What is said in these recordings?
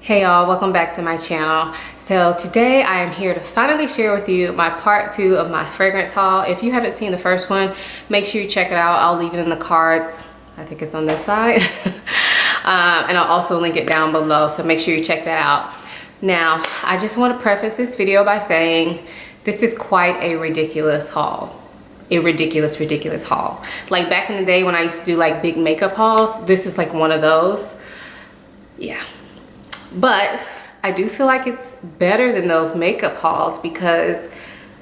Hey y'all, welcome back to my channel. So today I am here to finally share with you my part 2 of my fragrance haul. If you haven't seen the first one, make sure you check it out. I'll leave it in the cards. I think it's on this side. And I'll also link it down below, so make sure you check that out. Now, I just want to preface this video by saying this is quite a ridiculous haul. A ridiculous haul. Like back in the day when I used to do like big makeup hauls, this is like one of those. Yeah. But I do feel like it's better than those makeup hauls because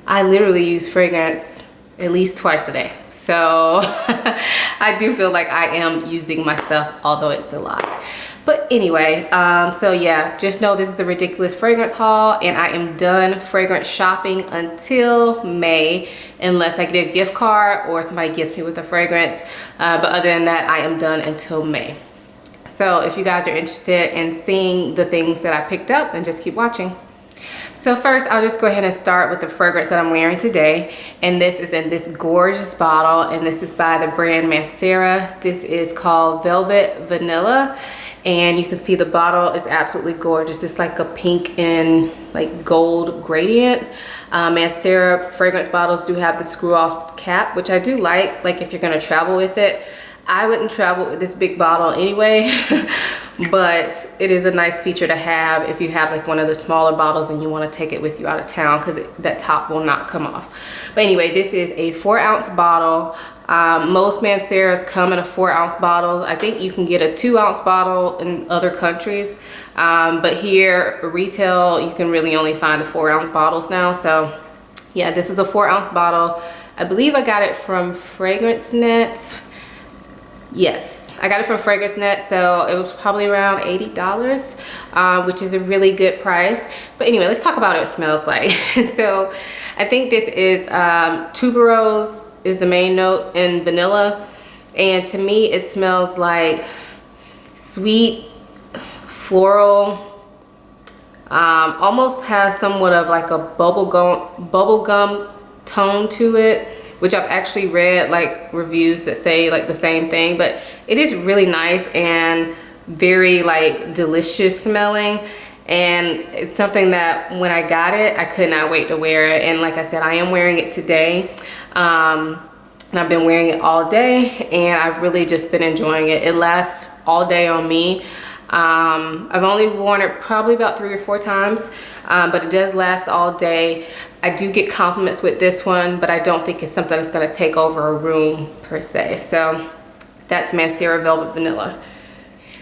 I literally use fragrance at least twice a day. So I do feel like I am using my stuff, although it's a lot. But anyway, so yeah, just know this is a ridiculous fragrance haul and I am done fragrance shopping until May, unless I get a gift card or somebody gifts me with a fragrance. But other than that, I am done until May. So if you guys are interested in seeing the things that I picked up, then just keep watching. So first, I'll just go ahead and start with the fragrance that I'm wearing today. And this is in this gorgeous bottle, and this is by the brand Mancera. This is called Velvet Vanilla. And you can see the bottle is absolutely gorgeous. It's like a pink and like gold gradient. Mancera fragrance bottles do have the screw off cap, which I do like if you're gonna travel with it. I wouldn't travel with this big bottle anyway, but it is a nice feature to have if you have like one of the smaller bottles and you want to take it with you out of town, because that top will not come off. But anyway, this is a 4-ounce bottle. Most Manceras come in a 4-ounce bottle. I think you can get a 2-ounce bottle in other countries, but here retail you can really only find the 4-ounce bottles now. So yeah, this is a 4-ounce bottle. I believe I got it from Fragrance Net. Yes, I got it from Fragrance Net, so it was probably around $80, which is a really good price. But anyway, let's talk about what it smells like. So I think this is tuberose is the main note, in vanilla. And to me, it smells like sweet, floral, almost has somewhat of like a bubblegum tone to it, which I've actually read like reviews that say like the same thing, but it is really nice and very like delicious smelling. And it's something that when I got it, I could not wait to wear it. And like I said, I am wearing it today. And I've been wearing it all day and I've really just been enjoying it. It lasts all day on me. I've only worn it probably about 3 or 4 times, but it does last all day. I do get compliments with this one, but I don't think it's something that's going to take over a room per se. So that's Mancera Velvet Vanilla.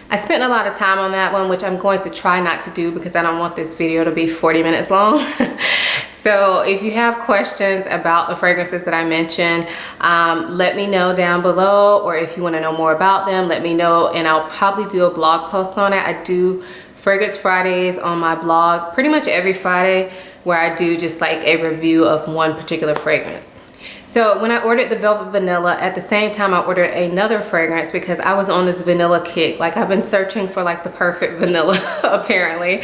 I spent a lot of time on that one, which I'm going to try not to do because I don't want this video to be 40 minutes long. So if you have questions about the fragrances that I mentioned, let me know down below, or if you want to know more about them, let me know and I'll probably do a blog post on it. I do Fragrance Fridays on my blog pretty much every Friday, where I do just like a review of one particular fragrance. So when I ordered the Velvet Vanilla, at the same time I ordered another fragrance because I was on this vanilla kick. Like I've been searching for like the perfect vanilla apparently.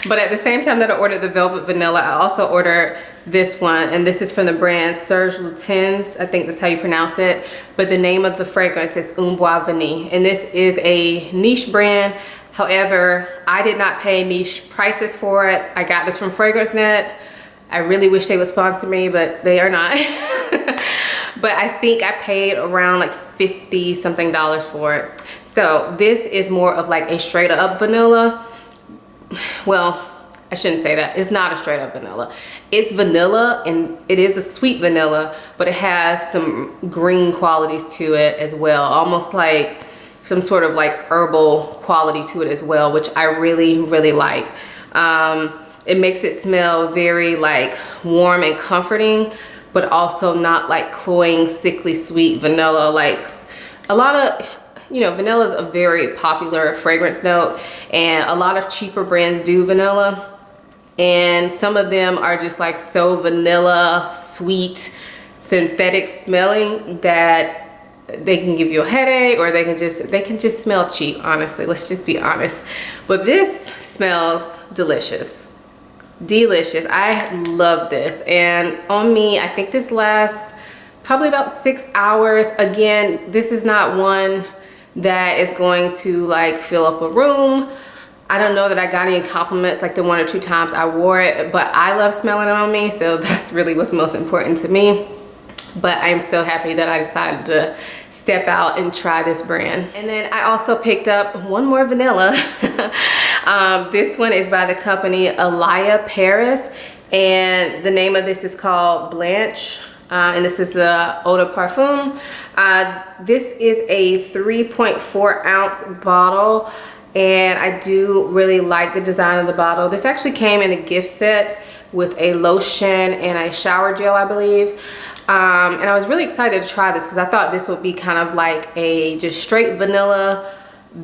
But at the same time that I ordered the Velvet Vanilla, I also ordered this one, and this is from the brand Serge Lutens. I think that's how you pronounce it. But the name of the fragrance is Bois Vanille, and this is a niche brand. However, I did not pay niche prices for it. I got this from Fragrance Net. I really wish they would sponsor me, but they are not. But I think I paid around like $50 something for it. So this is more of like a straight up vanilla. Well, I shouldn't say that. It's not a straight up vanilla. It's vanilla, and it is a sweet vanilla, but it has some green qualities to it as well. Almost like some sort of like herbal quality to it as well, which I really, really like. It makes it smell very like warm and comforting, but also not like cloying, sickly sweet vanilla. Like a lot of, you know, vanilla is a very popular fragrance note, and a lot of cheaper brands do vanilla. And some of them are just like so vanilla, sweet, synthetic smelling that they can give you a headache, or they can just smell cheap, honestly. Let's just be honest. But this smells delicious. Delicious. I love this, and on me I think this lasts probably about 6 hours. Again, this is not one that is going to like fill up a room. I don't know that I got any compliments like the 1 or 2 times I wore it, but I love smelling it on me, so that's really what's most important to me. But I am so happy that I decided to step out and try this brand. And then I also picked up one more vanilla. This one is by the company Alaia Paris, and the name of this is called Blanche, and this is the Eau de Parfum. This is a 3.4 ounce bottle, and I do really like the design of the bottle. This actually came in a gift set with a lotion and a shower gel, I believe. And I was really excited to try this because I thought this would be kind of like a just straight vanilla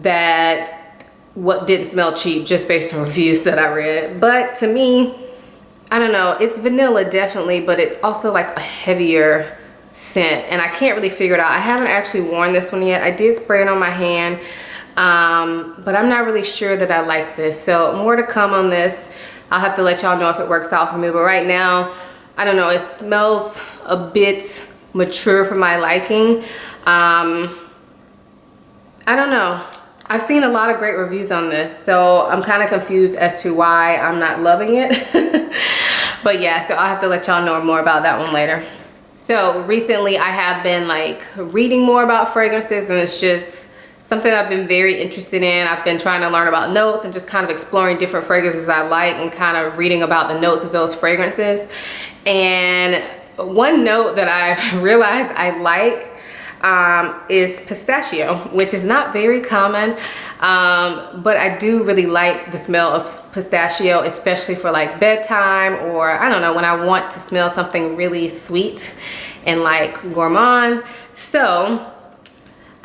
that didn't smell cheap, just based on reviews that I read. But to me, I don't know, it's vanilla definitely, but it's also like a heavier scent, and I can't really figure it out. I haven't actually worn this one yet. I did spray it on my hand, but I'm not really sure that I like this. So more to come on this. I'll have to let y'all know if it works out for me, but right now, I don't know, it smells a bit mature for my liking. I don't know. I've seen a lot of great reviews on this, so I'm kind of confused as to why I'm not loving it. But yeah, so I'll have to let y'all know more about that one later. So recently I have been like reading more about fragrances, and it's just something I've been very interested in. I've been trying to learn about notes and just kind of exploring different fragrances I like and kind of reading about the notes of those fragrances. And one note that I realized I like is pistachio, which is not very common, but I do really like the smell of pistachio, especially for like bedtime, or I don't know, when I want to smell something really sweet and like gourmand. So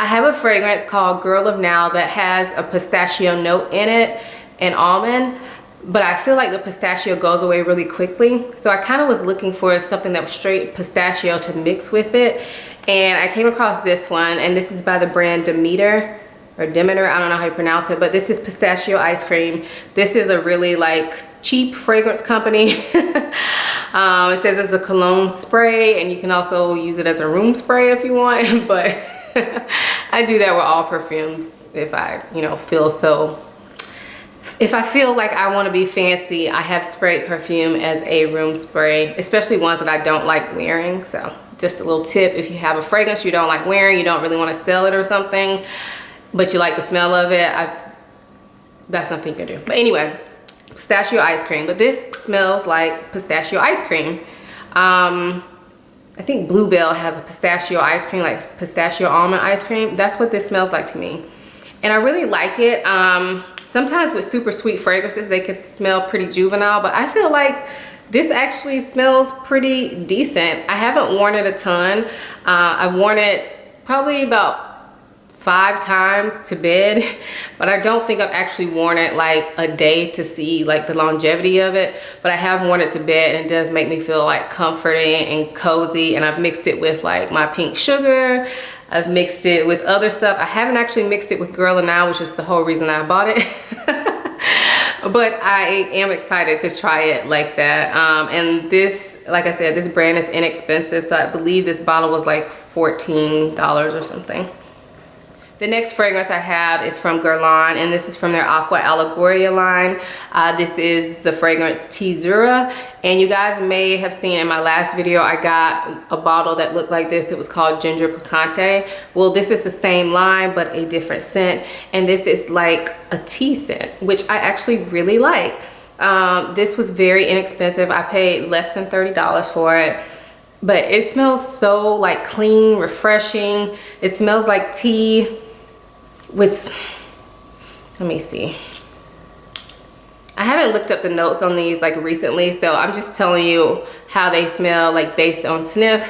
I have a fragrance called Girl of Now that has a pistachio note in it and almond, but I feel like the pistachio goes away really quickly. So I kind of was looking for something that was straight pistachio to mix with it. And I came across this one, and this is by the brand Demeter, or Demeter, I don't know how you pronounce it, but this is pistachio ice cream. This is a really like cheap fragrance company. It says it's a cologne spray, and you can also use it as a room spray if you want, but I do that with all perfumes if I, if I feel like I want to be fancy. I have sprayed perfume as a room spray, especially ones that I don't like wearing. So just a little tip, if you have a fragrance you don't like wearing, you don't really want to sell it or something, but you like the smell of it, that's something you can do. But anyway, pistachio ice cream, but this smells like pistachio ice cream. I think Bluebell has a pistachio ice cream, like pistachio almond ice cream. That's what this smells like to me, and I really like it. Sometimes with super sweet fragrances, they could smell pretty juvenile, but I feel like this actually smells pretty decent. I haven't worn it a ton. I've worn it probably about 5 times to bed, but I don't think I've actually worn it like a day to see like the longevity of it. But I have worn it to bed, and it does make me feel like comforting and cozy. And I've mixed it with like my pink sugar. I've mixed it with other stuff. I haven't actually mixed it with Guerlain now, which is the whole reason I bought it. But I am excited to try it like that. And this, like I said, this brand is inexpensive, so I believe this bottle was like $14 or something. The next fragrance I have is from Guerlain, and this is from their Aqua Allegoria line. This is the fragrance Teazurra, and you guys may have seen in my last video I got a bottle that looked like this. It was called Ginger Picante. Well, this is the same line but a different scent, and this is like a tea scent, which I actually really like. This was very inexpensive. I paid less than $30 for it. But it smells so like clean, refreshing. It smells like tea with, let me see. I haven't looked up the notes on these like recently, so I'm just telling you how they smell like based on sniff.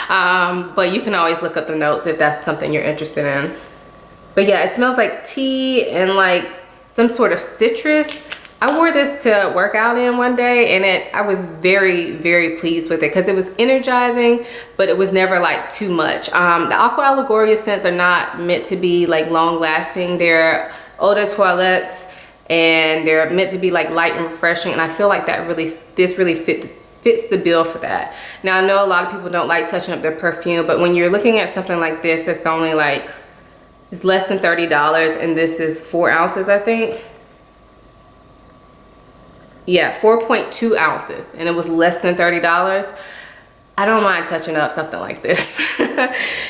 But you can always look up the notes if that's something you're interested in. But yeah, it smells like tea and like some sort of citrus. I wore this to work out in one day, and I was very, very pleased with it because it was energizing, but it was never like too much. The Aqua Allegoria scents are not meant to be like long lasting. They're eau de toilettes, and they're meant to be like light and refreshing, and I feel like this really fits the bill for that. Now, I know a lot of people don't like touching up their perfume, but when you're looking at something like this, it's only like, it's less than $30, and this is 4 ounces, I think. yeah, 4.2 ounces, and it was less than $30. I don't mind touching up something like this.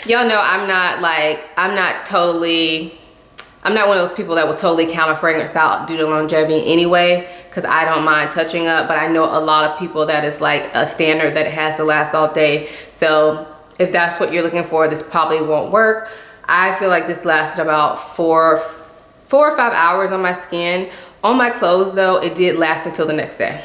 Y'all know I'm not one of those people that will totally count a fragrance out due to longevity anyway, because I don't mind touching up, but I know a lot of people that is like a standard that it has to last all day. So if that's what you're looking for, this probably won't work. I feel like this lasted about four or 5 hours on my skin. On my clothes though, it did last until the next day.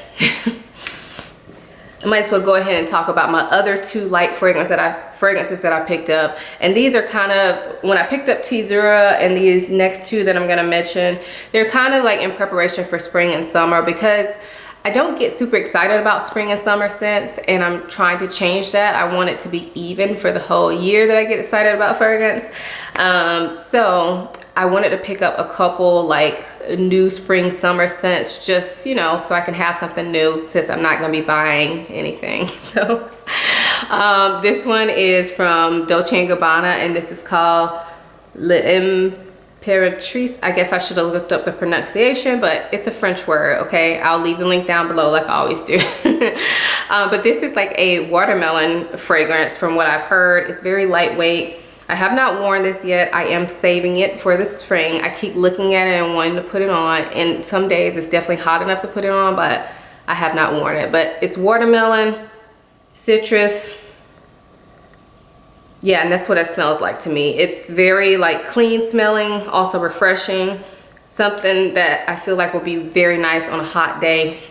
I might as well go ahead and talk about my other two light fragrances that I picked up. And these are kind of, when I picked up Teazurra and these next two that I'm gonna mention, they're kind of like in preparation for spring and summer, because I don't get super excited about spring and summer scents, and I'm trying to change that. I want it to be even for the whole year that I get excited about fragrance. So I wanted to pick up a couple like new spring summer scents, just, you know, so I can have something new since I'm not gonna be buying anything. So this one is from Dolce & Gabbana, and this is called L'Imperatrice. I guess I should have looked up the pronunciation, but it's a French word, okay? I'll leave the link down below like I always do. But this is like a watermelon fragrance from what I've heard. It's very lightweight. I have not worn this yet. I am saving it for the spring. I keep looking at it and wanting to put it on, and some days it's definitely hot enough to put it on, but I have not worn it. But it's watermelon, citrus. Yeah, and that's what it smells like to me. It's very like clean smelling, also refreshing. Something that I feel like will be very nice on a hot day.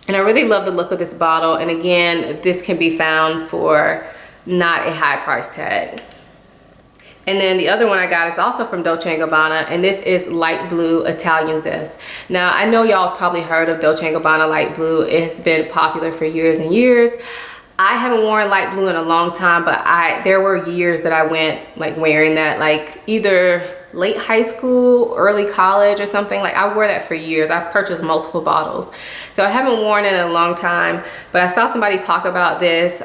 And I really love the look of this bottle. And again, this can be found for not a high price tag. And then the other one I got is also from Dolce & Gabbana, and this is Light Blue Italian Zest. Now, I know y'all probably heard of Dolce & Gabbana Light Blue. It has been popular for years and years. I haven't worn light blue in a long time, but there were years that I went like wearing that, like either late high school, early college or something. Like I wore that for years. I purchased multiple bottles. So I haven't worn it in a long time, but I saw somebody talk about this.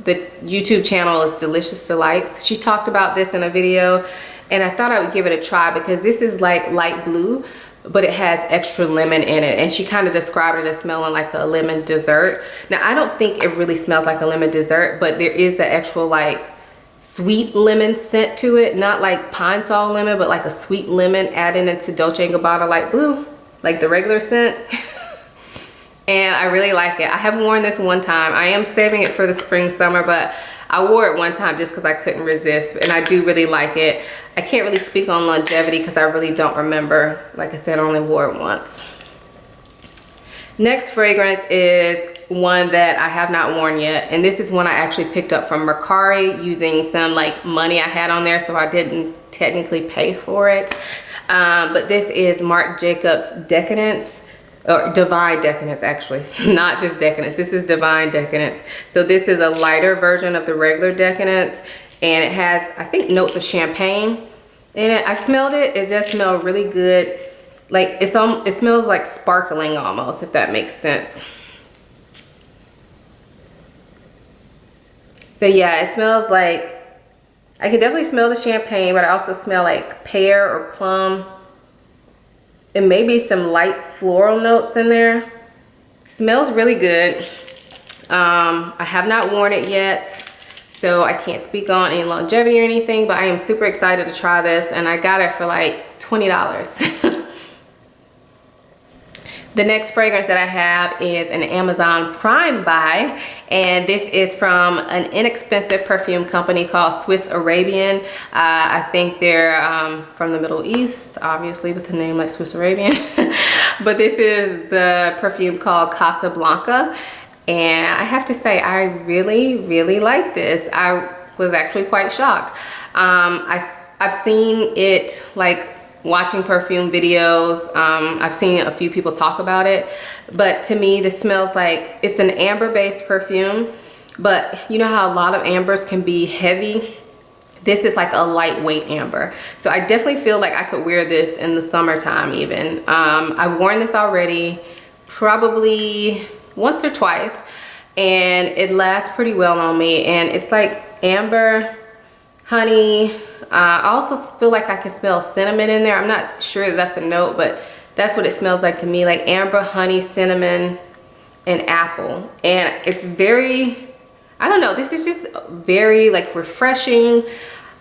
The YouTube channel is Delicious Delights. She talked about this in a video, and I thought I would give it a try because this is like light blue, but it has extra lemon in it, and she kind of described it as smelling like a lemon dessert. Now, I don't think it really smells like a lemon dessert, but there is the actual like sweet lemon scent to it, not like pine sol lemon, but like a sweet lemon added into Dolce & Gabbana Light Blue, like the regular scent. And I really like it. I have worn this one time. I am saving it for the spring summer, but I wore it one time just because I couldn't resist, and I do really like it. I can't really speak on longevity because I really don't remember. Like I said, I only wore it once. Next fragrance is one that I have not worn yet, and this is one I actually picked up from Mercari using some like money I had on there, so I didn't technically pay for it. But this is Marc Jacobs Decadence. Or Divine Decadence, actually, not just Decadence. This is Divine Decadence. So this is a lighter version of the regular Decadence, and it has, I think, notes of champagne in it. I smelled it. It does smell really good. Like it smells like sparkling almost, if that makes sense. So yeah, it smells like, I can definitely smell the champagne, but I also smell like pear or plum. And maybe some light floral notes in there. Smells really good. I have not worn it yet, so I can't speak on any longevity or anything, but I am super excited to try this, and I got it for like $20. The next fragrance that I have is an Amazon Prime buy, and this is from an inexpensive perfume company called Swiss Arabian. I think they're from the Middle East, obviously with a name like Swiss Arabian. But this is the perfume called Casablanca, and I have to say I really, really like this. I was actually quite shocked. I've seen it like watching perfume videos. I've seen a few people talk about it, but to me this smells like it's an amber based perfume, but you know how a lot of ambers can be heavy? This is like a lightweight amber. So I definitely feel like I could wear this in the summertime even. I've worn this already probably once or twice, and it lasts pretty well on me, and it's like amber, honey. I also feel like I can smell cinnamon in there. I'm not sure that that's a note, but That's what it smells like to me, like amber, honey, cinnamon, and apple. And it's very, I don't know, this is just very like refreshing.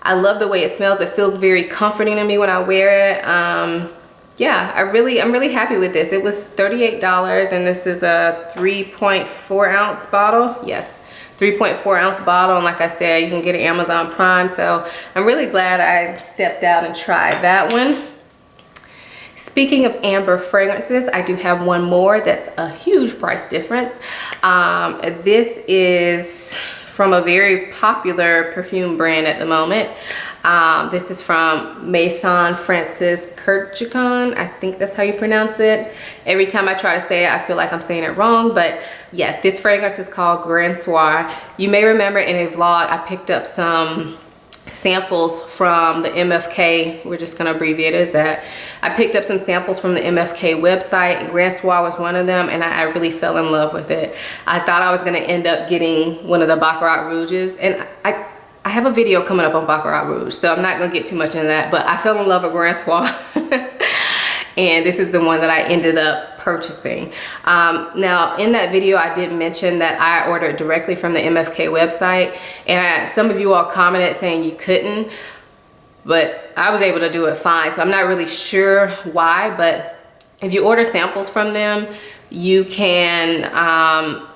I love the way it smells. It feels very comforting to me when I wear it. Yeah, I'm really happy with this. It was $38 and this is a 3.4 ounce bottle. Yes, 3.4 ounce bottle. And like I said, you can get it Amazon Prime. So I'm really glad I stepped out and tried that one. Speaking of amber fragrances, I do have one more that's a huge price difference. This is from a very popular perfume brand at the moment. This is from Maison Francis Kurkdjian. I think that's how you pronounce it. Every time I try to say it, I feel like I'm saying it wrong, but yeah, this fragrance is called Soir. You may remember in a vlog, I picked up some samples from the MFK, we're just gonna abbreviate it as that. I picked up some samples from the MFK website. Soir was one of them, and I really fell in love with it. I thought I was gonna end up getting one of the Baccarat Rouges, and I have a video coming up on Baccarat Rouge, so I'm not gonna get too much into that, but I fell in love with Soir. And this is the one that I ended up purchasing. Now in that video I did mention that I ordered directly from the MFK website, and some of you all commented saying you couldn't, but I was able to do it fine. So I'm not really sure why, but if you order samples from them, you can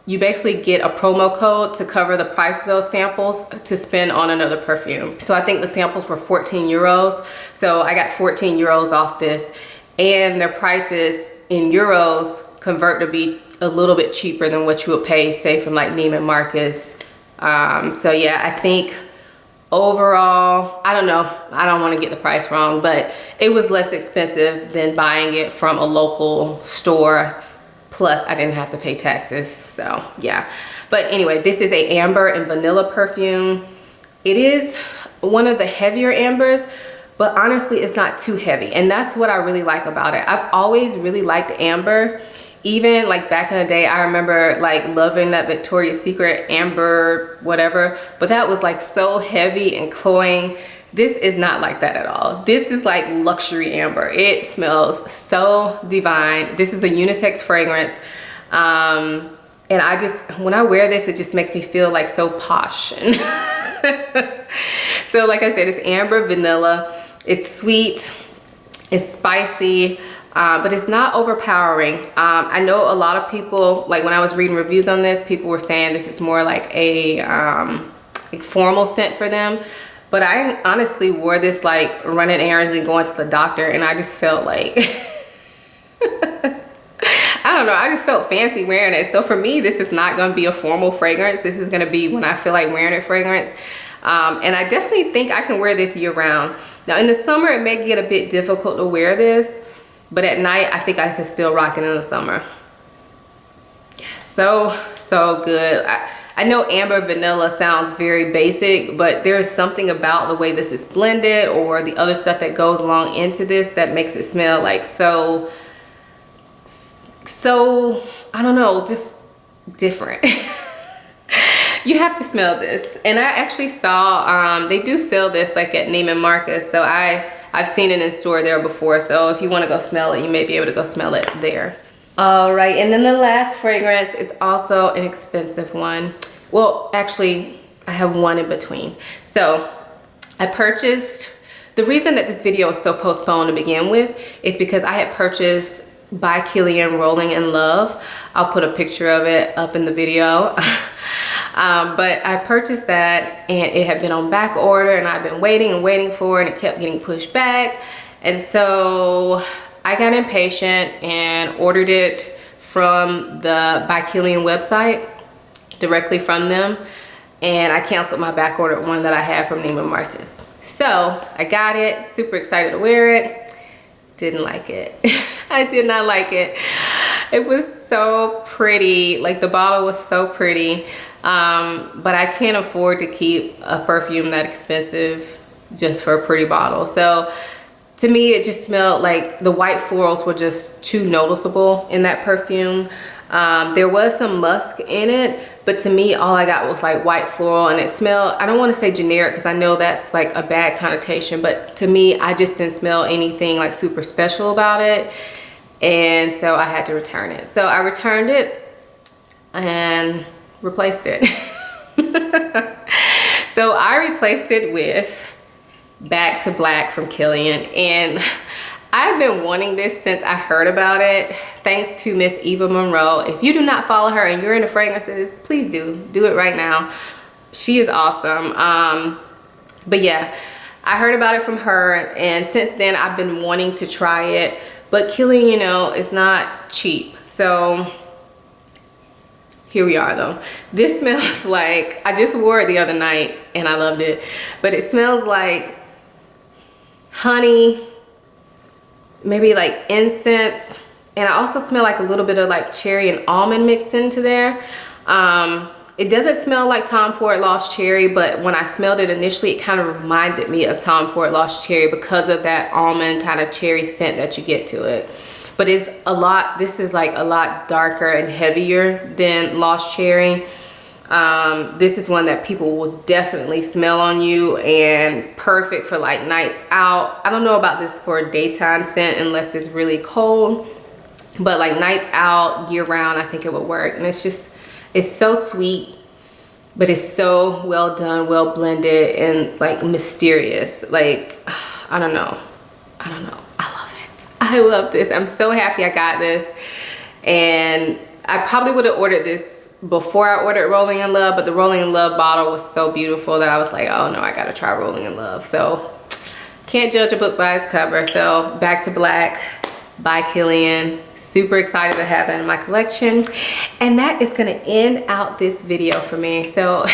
you basically get a promo code to cover the price of those samples to spend on another perfume. So I think the samples were 14 euros. So I got 14 euros off this, and their prices in euros convert to be a little bit cheaper than what you would pay, say, from like Neiman Marcus. So yeah, I think overall, I don't know, I don't want to get the price wrong, but it was less expensive than buying it from a local store. Plus I didn't have to pay taxes, so yeah. But anyway, this is a amber and vanilla perfume. It is one of the heavier ambers, but honestly it's not too heavy, and that's what I really like about it. I've always really liked amber. Even like back in the day, I remember like loving that Victoria's Secret amber whatever, but that was like so heavy and cloying. This is not like that at all. This is like luxury amber. It smells so divine. This is a unisex fragrance. And I just, when I wear this, it just makes me feel like so posh. So like I said, it's amber vanilla. It's sweet, it's spicy, but it's not overpowering. I know a lot of people, like when I was reading reviews on this, people were saying this is more like a like formal scent for them. But I honestly wore this like running errands and going to the doctor, and I just felt like, I don't know, I just felt fancy wearing it. So for me, this is not gonna be a formal fragrance. This is gonna be when I feel like wearing it fragrance. And I definitely think I can wear this year round. Now in the summer, it may get a bit difficult to wear this, but at night, I think I could still rock it in the summer. So good. I know amber vanilla sounds very basic, but there is something about the way this is blended or the other stuff that goes along into this that makes it smell like so, I don't know, just different. You have to smell this. And I actually saw, they do sell this like at Neiman Marcus, so I've seen it in store there before, so if you want to go smell it, you may be able to go smell it there. All right, and then the last fragrance is also an expensive one. Well, actually, I have one in between. So I purchased, the reason that this video was so postponed to begin with is because I had purchased by Kilian Rolling in Love. I'll put a picture of it up in the video. But I purchased that, and it had been on back order, and I've been waiting and waiting for it, and it kept getting pushed back. And so I got impatient and ordered it from the By Kilian website, directly from them, and I canceled my back ordered one that I had from Neiman Marcus. So I got it, super excited to wear it. Didn't like it. I did not like it. It was so pretty, like the bottle was so pretty, but I can't afford to keep a perfume that expensive just for a pretty bottle. So to me, it just smelled like the white florals were just too noticeable in that perfume. There was some musk in it, but to me all I got was like white floral, and it smelled, I don't want to say generic because I know that's like a bad connotation, but to me I just didn't smell anything like super special about it, and so I had to return it. So I returned it and replaced it. So I replaced it with Back to Black from Kilian, and I've been wanting this since I heard about it, thanks to Miss Eva Monroe. If you do not follow her and you're into fragrances, please do it right now. She is awesome. But yeah, I heard about it from her, and since then I've been wanting to try it. But Kilian, you know, is not cheap, so here we are though. This smells like, I just wore it the other night and I loved it, but it smells like honey, maybe like incense, and I also smell like a little bit of like cherry and almond mixed into there. It doesn't smell like Tom Ford Lost Cherry, but when I smelled it initially, it kind of reminded me of Tom Ford Lost Cherry because of that almond kind of cherry scent that you get to it. But it's a lot, this is like a lot darker and heavier than Lost Cherry. This is one that people will definitely smell on you, and perfect for like nights out. I don't know about this for a daytime scent unless it's really cold, but like nights out, year round, I think it would work. And it's just, it's so sweet, but it's so well done, well blended, and like mysterious. Like, I don't know. I love this. I'm so happy I got this, and I probably would have ordered this before I ordered Rolling in Love, but the Rolling in Love bottle was so beautiful that I was like, oh no, I gotta try Rolling in Love. So can't judge a book by its cover. So Back to Black by Kilian. Super excited to have that in my collection. And that is gonna end out this video for me. So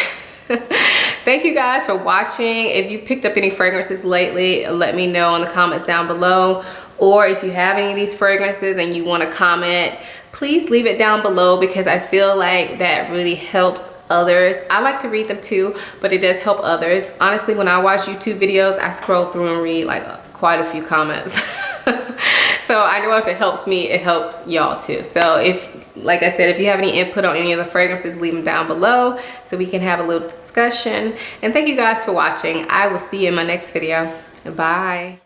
thank you guys for watching. If you picked up any fragrances lately, let me know in the comments down below. Or if you have any of these fragrances and you want to comment, please leave it down below, because I feel like that really helps others. I like to read them too, but it does help others. Honestly, when I watch YouTube videos, I scroll through and read like quite a few comments. So I know if it helps me, it helps y'all too. So if, like I said, if you have any input on any of the fragrances, leave them down below so we can have a little discussion. And thank you guys for watching. I will see you in my next video. Bye.